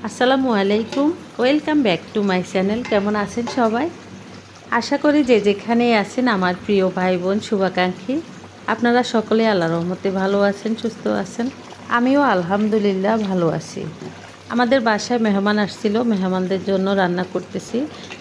আসসালামু আলাইকুম, welcome back to my channel. কেমন আছেন সবাই? আশা করি যে যেখানেই আছেন আমার প্রিয় ভাই বোন শুভাকাঙ্ক্ষী আপনারা সকলে আল্লাহর রহমতে ভালো আছেন, সুস্থ আছেন। আমিও আলহামদুলিল্লাহ ভালো আছি। আমাদের বাসায় মেহমান আসছিল, মেহমানদের জন্য রান্না করতেছি।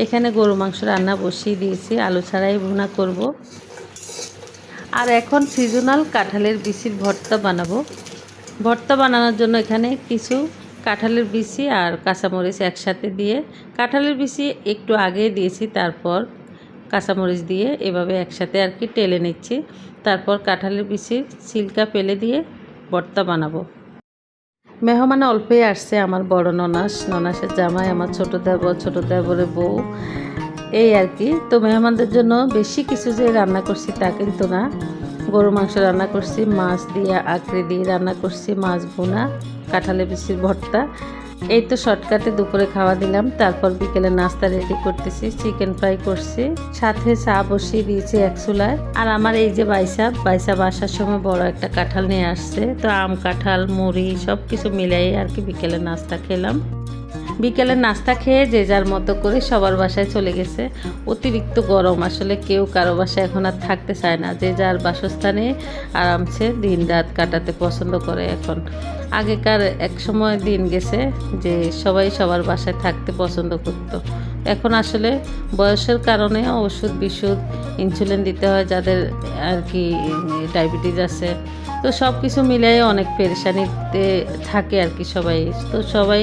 এখানে গরু মাংস রান্না বসিয়ে দিয়েছি, আলু ছাড়াই ভুনা করব। আর এখন সিজনাল কাঁঠালের বিচির ভর্তা বানাবো। ভর্তা বানানোর জন্য এখানে কিছু কাঁঠালের বিচি আর কাঁচামরিচ একসাথে দিয়ে, কাঁঠালের বিচি একটু আগে দিয়েছি, তারপর কাঁচামরিচ দিয়ে এভাবে একসাথে আর কি টেলে নিচ্ছি। তারপর কাঁঠালের বিচির ছিলকা ফেলে দিয়ে ভর্তা বানাবো। মেহমান অল্পই আসছে, আমার বড় ননাসের জামাই, আমার ছোট দেবরের বউ, এই আর কি। তো মেহমানদের জন্য বেশি কিছু যে রান্না করছি তা কিন্তু না। গরু মাংস রান্না করছি, মাছ দিয়ে আঁকড়ে দিয়ে রান্না করছি, মাছ ভুনা, কাঁঠালের বিচির ভর্তা। এই তো শর্টকাটে দুপুরে খাওয়া দিলাম। তারপর বিকেলে নাস্তা রেডি করতেছি, চিকেন ফ্রাই করছি, সাথে চা বসিয়ে দিয়েছি এক চুলায়। আর আমার এই যে বাইসা আসার সময় বড় একটা কাঁঠাল নিয়ে আসছে। তো আম, কাঁঠাল, মুড়ি সব কিছু মিলাই আর কি বিকেলে নাস্তা খেলাম। বিকেলের নাস্তা খেয়ে যে যার মতো করে সবার বাসায় চলে গেছে। অতিরিক্ত গরম, আসলে কেউ কারো বাসায় এখন আর থাকতে চায় না, যে যার বাসস্থানে আরামসে দিন রাত কাটাতে পছন্দ করে এখন। আগেকার এক সময় দিন গেছে যে সবাই সবার বাসায় থাকতে পছন্দ করত। এখন আসলে বয়সের কারণে ওষুধ বিশুধ ইনসুলিন দিতে হয় যাদের আর কি ডায়াবেটিস আছে। তো সব কিছু মিলাই অনেক পেরেশানিতে থাকে আর কি সবাই। তো সবাই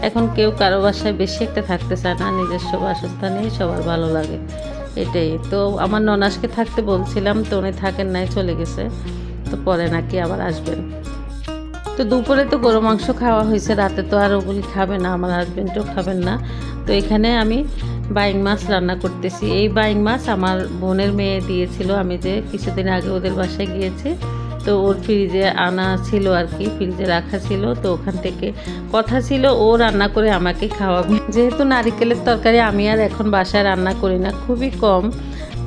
এখন কেউ কারো বাসায় বেশি একটা থাকতে চায় না, নিজস্ব বাসস্থানেই সবার ভালো লাগে, এটাই। তো আমার ননাসকে থাকতে বলছিলাম, তো উনি থাকেন নাই, চলে গেছে। তো পরে নাকি আবার আসবেন। তো দুপুরে তো গরু মাংস খাওয়া হয়েছে, রাতে তো আর ওগুলি খাবে না, আমার হাজব্যান্ডও খাবেন না। তো এখানে আমি বাইং মাছ রান্না করতেছি। এই বাইং মাছ আমার বোনের মেয়ে দিয়েছিল, আমি যে কিছুদিন আগে ওদের বাসায় গিয়েছি। তো ওর ফ্রিজে আনা ছিল আর কি, ফ্রিজে রাখা ছিল। তো ওখান থেকে কথা ছিল ও রান্না করে আমাকে খাওয়াবে। যেহেতু নারিকেলের তরকারি আমি আর এখন বাসায় রান্না করি না, খুবই কম।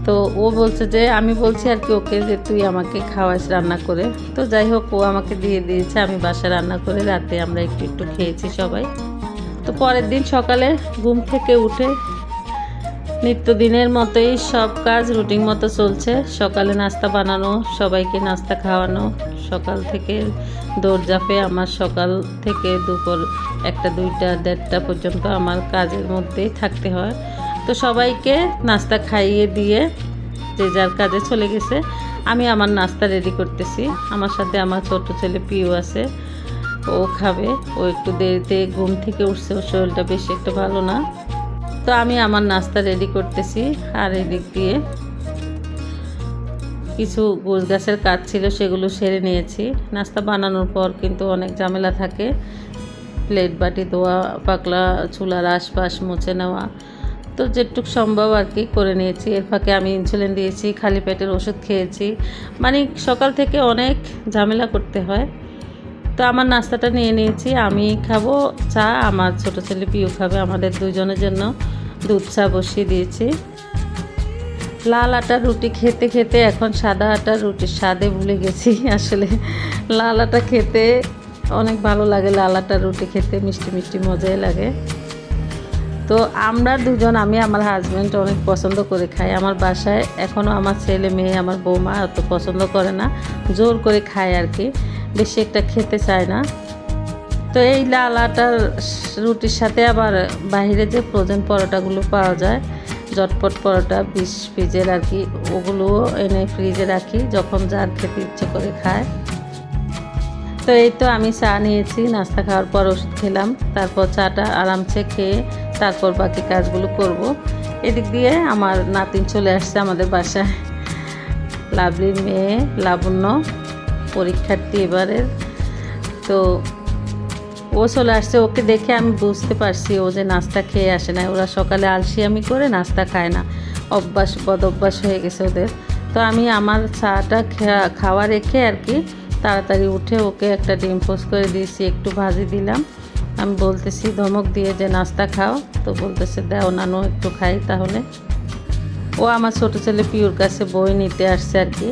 তো ও বলছে যে, আমি বলছি আর কি ওকে যে তুই আমাকে খাওয়াস রান্না করে। তো যাই হোক, ও আমাকে দিয়ে দিয়েছে, আমি বাসায় রান্না করে রাতে আমরা একটু একটু খেয়েছি সবাই। তো পরের দিন সকালে ঘুম থেকে উঠে নিত্যদিনের মতোই সব কাজ রুটিন মতো চলছে। সকালে নাস্তা বানানো, সবাইকে নাস্তা খাওয়ানো, সকাল থেকে দৌড়ঝাঁপে আমার সকাল থেকে দুপুর 1টা 2টা 1:30টা পর্যন্ত আমার কাজের মধ্যেই থাকতে হয়। তো সবাইকে নাস্তা খাইয়ে দিয়ে যে যার কাজে চলে গেছে, আমি আমার নাস্তা রেডি করতেছি। আমার সাথে আমার ছোট ছেলে পিউ আছে, ও খাবে। ও একটু দেরিতে ঘুম থেকে উঠছে, ওর শরীরটা বেশি একটা ভালো না। তো আমি আমার নাস্তা রেডি করতেছি। আর এদিক দিয়ে কিছু গোছ গাছের কাজ ছিল, সেগুলো সেরে নিয়েছি। নাস্তা বানানোর পর কিন্তু অনেক ঝামেলা থাকে, প্লেট বাটি ধোয়া, পাকলা চুলার আশপাশ মুছে নেওয়া। তো যেটুক সম্ভব আর কি করে নিয়েছি। এর ফাঁকে আমি ইনসুলিন দিয়েছি, খালি পেটের ওষুধ খেয়েছি, মানে সকাল থেকে অনেক ঝামেলা করতে হয়। তো আমার নাস্তাটা নিয়ে নিয়েছি, আমি খাবো চা, আমার ছোট ছেলে পিউ খাবে। আমাদের দুজনের জন্য দুধ চা বসিয়ে দিয়েছি। লাল আটার রুটি খেতে খেতে এখন সাদা আটার রুটির স্বাদে ভুলে গেছি। আসলে লাল আটা খেতে অনেক ভালো লাগে, লাল আটার রুটি খেতে মিষ্টি মিষ্টি মজাই লাগে। তো আমরা দুজন, আমি আমার হাজব্যান্ড অনেক পছন্দ করে খাই। আমার বাসায় এখনও আমার ছেলে মেয়ে, আমার বৌমা অত পছন্দ করে না, জোর করে খায় আর কি, বেশি একটা খেতে চায় না। তো এই লাল আটার রুটির সাথে আবার বাইরে যে ফ্রোজেন পরোটাগুলো পাওয়া যায়, ঝটপট পরোটা 20 পিসের আর কি, ওগুলোও এনে ফ্রিজে রাখি, যখন যার খেতে ইচ্ছে করে খায়। তো এই তো আমি চা নিয়েছি, নাস্তা খাওয়ার পর ওষুধ খেলাম, তারপর চাটা আরামসে খেয়ে তারপর বাকি কাজগুলো করব। এদিক দিয়ে আমার নাতিন চলে আসছে আমাদের বাসায়, লাভলির মেয়ে লাবণ্য, পরীক্ষার্থী এবারের। তো ও চলে আসছে, ওকে দেখে আমি বুঝতে পারছি ও যে নাস্তা খেয়ে আসে না। ওরা সকালে আলসিয়ামি করে নাস্তা খায় না, বদ অভ্যাস হয়ে গেছে ওদের। তো আমি আমার চাটা খাওয়া রেখে আর কি তাড়াতাড়ি উঠে ওকে একটা ডিম পোস্ট করে দিয়েছি, একটু ভাজি দিলাম। আমি বলতেছি ধমক দিয়ে যে নাস্তা খাও, তো বলতেছে দাও নানু একটু খাই তাহলে। ও আমার ছোটো ছেলে পিউর কাছে বই নিতে আসছে আর কি।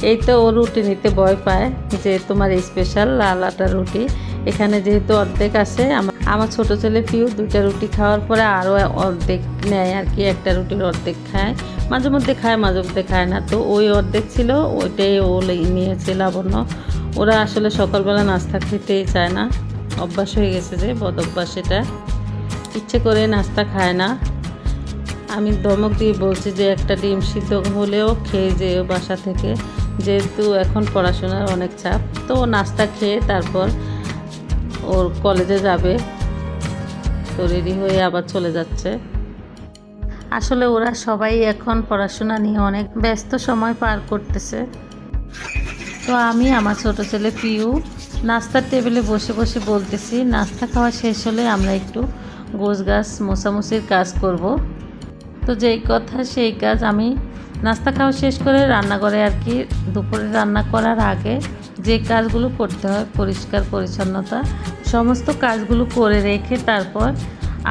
এই তো ও রুটি নিতে ভয় পায়, যে তোমার স্পেশাল লাল আটা রুটি, এখানে যেহেতু অর্ধেক আসে, আমার ছোট ছেলে পিউ 2টা রুটি খাওয়ার পরে আরও অর্ধেক নেয় আর কি, একটা রুটির অর্ধেক খায়, মাঝে মধ্যে খায় মাঝে মধ্যে খায় না। তো ওই অর্ধেক ছিল, ওইটাই ও নিয়েছে লাবণ্য। ওরা আসলে সকালবেলা নাস্তা খেতেই চায় না, অভ্যাস হয়ে গেছে যে বদ অভ্যাস, এটা ইচ্ছে করে নাস্তা খায় না। আমি ধমক দিয়ে বলছি যে একটা ডিম সিদ্ধ হলেও খেয়ে যেও বাসা থেকে, যেহেতু এখন পড়াশোনার অনেক চাপ। তো ও নাস্তা খেয়ে তারপর ওর কলেজে যাবে, তো রেডি হয়ে আবার চলে যাচ্ছে। আসলে ওরা সবাই এখন পড়াশোনা নিয়ে অনেক ব্যস্ত সময় পার করতেছে। তো আমি আমার ছোট ছেলে পিউ নাস্তার টেবিলে বসে বসে বলতেছি, নাস্তা খাওয়া শেষ হলে আমরা একটু গোছগাছ মোছামুছির কাজ করব। তো যেই কথা সেই কাজ। আমি নাস্তা খাওয়া শেষ করে রান্নাঘরে আর কি দুপুরে রান্না করার আগে যে কাজগুলো করতে হয়, পরিষ্কার পরিচ্ছন্নতা সমস্ত কাজগুলো করে রেখে তারপর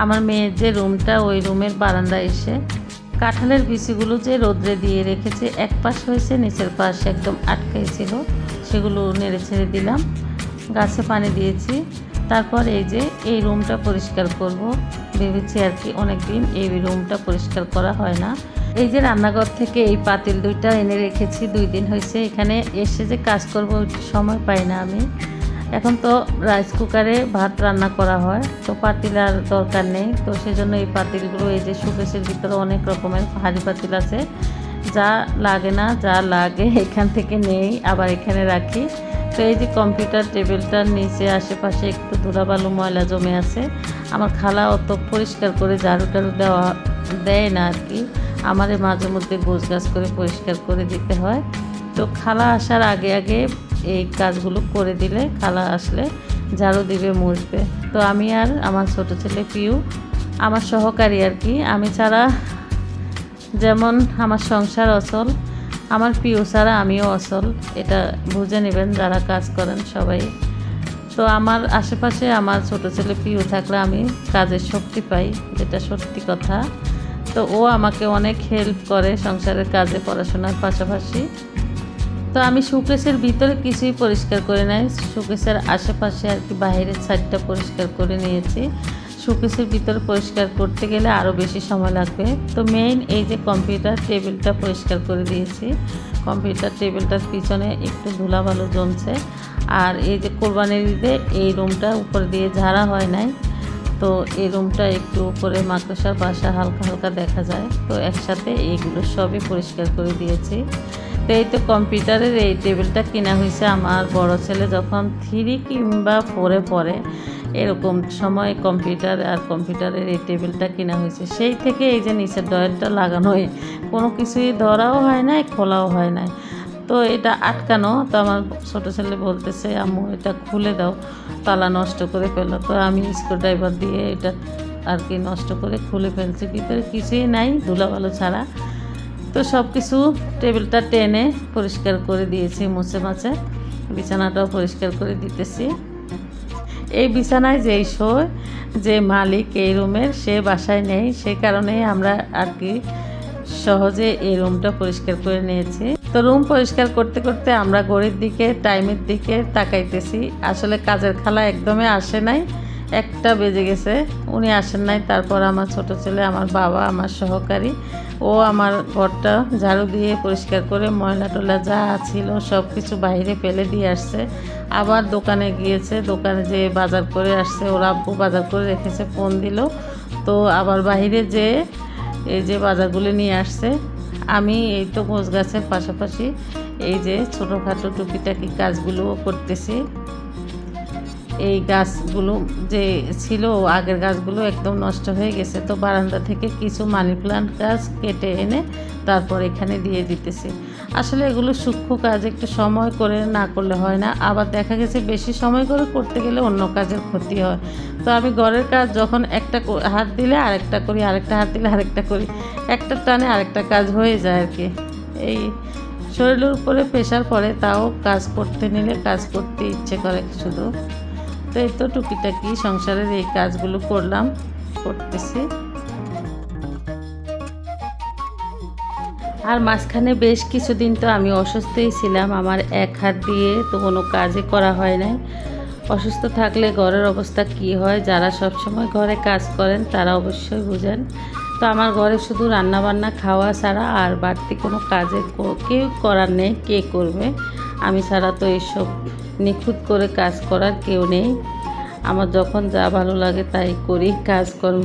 আমার মেয়ের যে রুমটা, ওই রুমের বারান্দায় এসে কাঁঠালের বিচিগুলো যে রোদ্রে দিয়ে রেখেছে, এক পাশ হয়েছে, নিচের পাশ একদম আটকাইছিল, সেগুলো নেড়ে ছেড়ে দিলাম, গাছে পানি দিয়েছি। তারপর এই যে এই রুমটা পরিষ্কার করব ভেবেছি আর কি, অনেকদিন এই রুমটা পরিষ্কার করা হয় না। এই যে রান্নাঘর থেকে এই পাতিল 2টা এনে রেখেছি, 2 দিন হয়েছে। এখানে এসে যে কাজ করব সময় পাই না আমি। এখন তো রাইস কুকারে ভাত রান্না করা হয়, তো পাতিল আর দরকার নেই। তো সেজন্য এই পাতিলগুলো, এই যে শোকেসের ভিতরে অনেক রকমের ভারী পাতিল আছে, যা লাগে না যা লাগে এখান থেকে নেই, আবার এখানে রাখি। তো এই যে কম্পিউটার টেবিলটার নিচে আশেপাশে একটু ধুলাবালু ময়লা জমে আছে। আমার খালা অত পরিষ্কার করে ঝাড়ু টাড়ু দেয় না আর কি, আমারে মাঝে মধ্যে গোছগাছ করে পরিষ্কার করে দিতে হয়। তো খালা আসার আগে আগে এই কাজগুলো করে দিলে খালা আসলে ঝাড়ু দিবে, মুছবে। তো আমি আর আমার ছোট ছেলে পিউ আমার সহকারী আর কি, আমি ছাড়া যেমন আমার সংসার অচল, আমার পিউ ছাড়া আমিও অচল, এটা বুঝে নেবেন যারা কাজ করেন সবাই। তো আমার আশেপাশে আমার ছোট ছেলে পিউ থাকলে আমি কাজের শক্তি পাই, যেটা সত্যি কথা। তো ও আমাকে অনেক হেল্প করে সংসারের কাজে, পড়াশোনার পাশাপাশি। তো আমি শোকেসের ভিতরে কিছুই পরিষ্কার করে নাই, শোকেসের আশেপাশে আর কি বাইরের সাইডটা পরিষ্কার করে নিয়েছি। শোকেসের ভিতরে পরিষ্কার করতে গেলে আরও বেশি সময় লাগবে। তো মেইন এই যে কম্পিউটার টেবিলটা পরিষ্কার করে দিয়েছি, কম্পিউটার টেবিলটার পিছনে একটু ধুলাবালু জমছে। আর এই যে কোরবানির ঈদে এই রুমটা উপর দিয়ে ঝাড়া হয় নাই, তো এই রুমটা একটু উপরে মাকড়সার বাসা হালকা হালকা দেখা যায়। তো একসাথে এইগুলো সবই পরিষ্কার করে দিয়েছি। তো এই তো কম্পিউটারের এই টেবিলটা কেনা হয়েছে আমার বড় ছেলে যখন 3 কিংবা 4-এ পড়ে, এরকম সময় কম্পিউটারের এই টেবিলটা কেনা হয়েছে। সেই থেকে এই যে নিচের ডয়ারটা লাগানোই, কোনো কিছুই ধরাও হয় না, খোলাও হয় না। তো এটা আটকানো, তো আমার ছোটো ছেলে বলতেছে আম্মু এটা খুলে দাও, তালা নষ্ট করে ফেলো। তো আমি স্ক্রুড্রাইভার দিয়ে এটা আর কি নষ্ট করে খুলে ফেলছি, ভিতরে কিছুই নাই ধুলাবালু ছাড়া। তো সব কিছু টেবিলটা টেনে পরিষ্কার করে দিয়েছি, মুছে মাছে বিছানাটাও পরিষ্কার করে দিতেছি। এই বিছানায় যেই শোয় যে মালিক এই রুমের, সে বাসায় নেই, সে কারণে আমরা আর কি সহজে এই রুমটা পরিষ্কার করে নিয়েছি। তো রুম পরিষ্কার করতে করতে আমরা ঘড়ির দিকে, টাইমের দিকে তাকাইতেছি। আসলে কাজের খালা একদমই আসে নাই, 1টা বেজে গেছে, উনি আসেন নাই। তারপর আমার ছোট ছেলে, আমার বাবা, আমার সহকারী, ও আমার ঘরটা ঝাড়ু দিয়ে পরিষ্কার করে ময়লা টলা যা ছিল সব কিছু বাইরে ফেলে দিয়ে আসছে। আবার দোকানে গিয়েছে, দোকানে যেয়ে বাজার করে আসছে, ওর আব্বু বাজার করে রেখেছে, ফোন দিল। তো আবার বাইরে যেয়ে এই যে বাজারগুলো নিয়ে আসছে। আমি এই তো গোছ গাছের পাশাপাশি এই যে ছোটোখাটো টুকিটাকি কাজগুলোও করতেছি। এই গাছগুলো যে ছিল আগের গাছগুলো একদম নষ্ট হয়ে গেছে, তো বারান্দা থেকে কিছু মানি প্লান্ট গাছ কেটে এনে তারপর এখানে দিয়ে দিতেছি। আসলে এগুলো সূক্ষ্ম কাজ, একটু সময় করে না করলে হয় না, আবার দেখা গেছে বেশি সময় করে করতে গেলে অন্য কাজের ক্ষতি হয়। তো আমি ঘরের কাজ যখন একটা হাত দিলে আরেকটা করি, আরেকটা হাত দিলে আরেকটা করি, একটা টানে আরেকটা কাজ হয়ে যায় আর কি। এই শরীরের উপরে প্রেশার পড়ে, তাও কাজ করতে নিলে কাজ করতে ইচ্ছে করে শুধু। তো এই তো টুকিটাকি সংসারের এই কাজগুলো করতেছি। আর মাঝখানে বেশ কিছুদিন তো আমি অসুস্থই ছিলাম, আমার এক হাত দিয়ে তো কোনো কাজই করা হয় নাই। অসুস্থ থাকলে ঘরের অবস্থা কি হয়, যারা সবসময় ঘরে কাজ করেন তারা অবশ্যই বুঝেন। তো আমার ঘরে শুধু রান্নাবান্না খাওয়া ছাড়া আর বাড়তি কোনো কাজে কেউ করার নেই। কে করবে? আমি ছাড়া তো এইসব নিখুঁত করে কাজ করার কেউ নেই। আমার যখন যা ভালো লাগে তাই করি কাজকর্ম।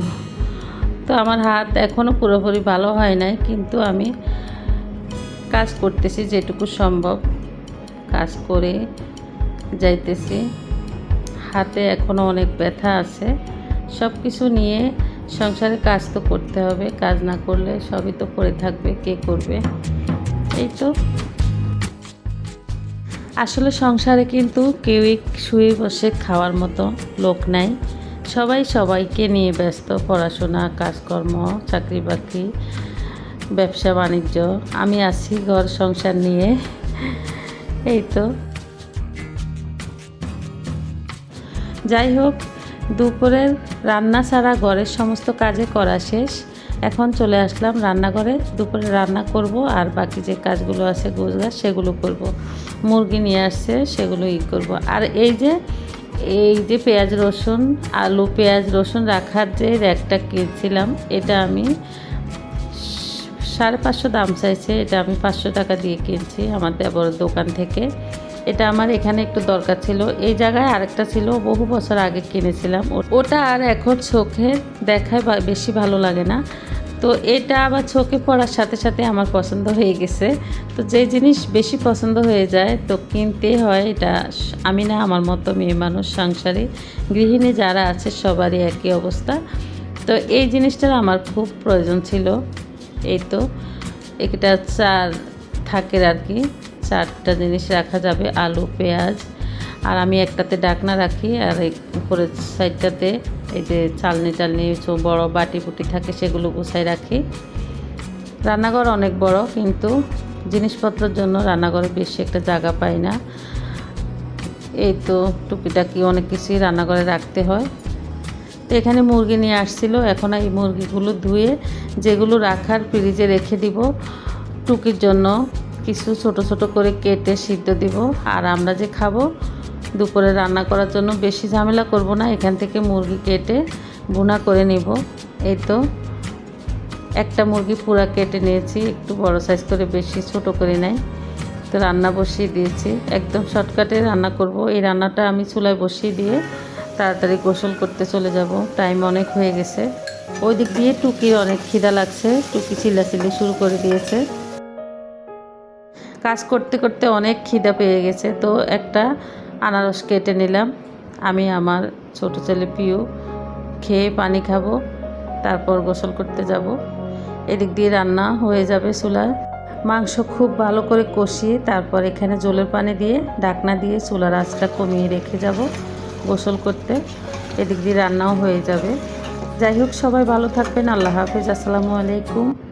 তো আমার হাত এখনও পুরোপুরি ভালো হয় নাই, কিন্তু আমি কাজ করতেছি যেটুকু সম্ভব, কাজ করে যাইতেছি। হাতে এখনও অনেক ব্যথা আছে। সব কিছু নিয়ে সংসারে কাজ তো করতে হবে, কাজ না করলে সবই তো পড়ে থাকবে, কে করবে? এই তো। আসলে সংসারে কিন্তু কেউই শুয়ে বসে খাওয়ার মতো লোক নাই। সবাই সবাইকে নিয়ে ব্যস্ত, পড়াশোনা, কাজকর্ম, চাকরি বাকরি, ব্যবসা বাণিজ্য। আমি আছি ঘর সংসার নিয়ে। এই তো। যাই হোক, দুপুরের রান্না ছাড়া ঘরের সমস্ত কাজে করা শেষ। এখন চলে আসলাম রান্নাঘরে। দুপুরে রান্না করব আর বাকি যে কাজগুলো আছে গোছগাছ সেগুলো করব। মুরগি নিয়ে আসছে, সেগুলো করব। আর এই যে পেঁয়াজ রসুন, আলু পেঁয়াজ রসুন রাখার যে র্যাকটা কিনছিলাম, এটা আমি 550 দাম চাইছে। এটা আমি 500 টাকা দিয়ে কিনছি আমার দেবরের দোকান থেকে। এটা আমার এখানে একটু দরকার ছিল। এই জায়গায় আরেকটা ছিল, বহু বছর আগে কিনেছিলাম। ওটা আর এখন চোখে দেখায় বেশি ভালো লাগে না। তো এটা আবার চোখে পড়ার সাথে সাথে আমার পছন্দ হয়ে গেছে। তো যে জিনিস বেশি পছন্দ হয়ে যায় তো কিনতে হয়। এটা আমি না, আমার মতো মেয়ে মানুষ, সংসারী গৃহিণী যারা আছে সবারই একই অবস্থা। তো এই জিনিসটার আমার খুব প্রয়োজন ছিল। এই তো, এটা 4 থাকের আর কি, 4টা জিনিস রাখা যাবে, আলু পেঁয়াজ। আর আমি একটাতে ডাকনা রাখি, আর এই উপরের সাইডটাতে এই যে চালনি বড় বাটি বুটি থাকে সেগুলো গুছাই রাখি। রান্নাঘর অনেক বড়, কিন্তু জিনিসপত্রের জন্য রান্নাঘরে বেশি একটা জায়গা পাই না। এই তো টুকিটাকি অনেক কিছুই রান্নাঘরে রাখতে হয়। তো এখানে মুরগি নিয়ে আসছিল। এখন এই মুরগিগুলো ধুয়ে যেগুলো রাখার ফ্রিজে রেখে দিব, টুকির জন্য কিছু ছোট ছোট করে কেটে সিদ্ধ দিব। আর আমরা যে খাবো, দুপুরে রান্না করার জন্য বেশি ঝামেলা করব না, এখান থেকে মুরগি কেটে ভুনা করে নিব। এই তো একটা মুরগি পুরা কেটে নিয়েছি, একটু বড় সাইজ করে, বেশি ছোট করে নাই। তো রান্না বসিয়ে দিয়েছি, একদম শর্টকাটে রান্না করব। এই রান্নাটা আমি চুলায় বসিয়ে দিয়ে তাড়াতাড়ি গোসল করতে চলে যাব, টাইম অনেক হয়ে গেছে। ওই দিক দিয়ে টুকির অনেক খিদা লাগছে, টুকি চিল্লাচিল্লি শুরু করে দিয়েছে। কাজ করতে করতে অনেক খিদা পেয়ে গেছে। তো একটা আনারস কেটে নিলাম। আমি আমার ছোট ছেলে পিউ খেয়ে পানি খাবো, তারপর গোসল করতে যাব। এদিক দিয়ে রান্না হয়ে যাবে চুলায়। মাংস খুব ভালো করে কষিয়ে তারপর এখানে জলের পানি দিয়ে ঢাকনা দিয়ে চুলার আঁচটা কমিয়ে রেখে যাব গোসল করতে। এদিক দিয়ে রান্নাও হয়ে যাবে। যাই হোক, সবাই ভালো থাকবেন। আল্লাহ হাফেজ। আসসালামু আলাইকুম।